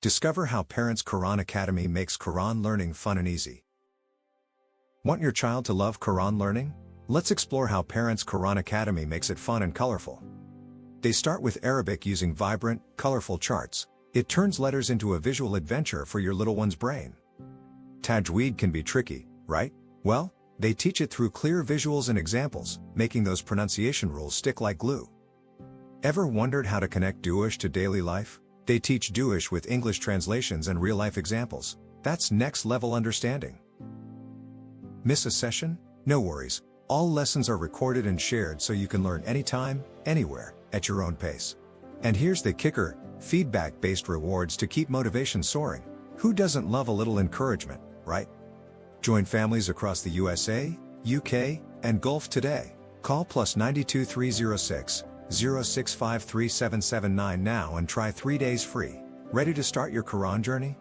Discover how Parents Quran Academy makes Quran learning fun and easy. Want your child to love Quran learning? Let's explore how Parents Quran Academy makes it fun and colorful. They start with Arabic using vibrant, colorful charts. It turns letters into a visual adventure for your little one's brain. Tajweed can be tricky, right? Well, they teach it through clear visuals and examples, making those pronunciation rules stick like glue. Ever wondered how to connect Duish to daily life? They teach Duish with English translations and real-life examples. That's next-level understanding. Miss a session? No worries. All lessons are recorded and shared so you can learn anytime, anywhere, at your own pace. And here's the kicker, feedback-based rewards to keep motivation soaring. Who doesn't love a little encouragement, right? Join families across the USA, UK, and Gulf today. Call +92 306 0653 779 now and try 3 days free. Ready to start your Quran journey?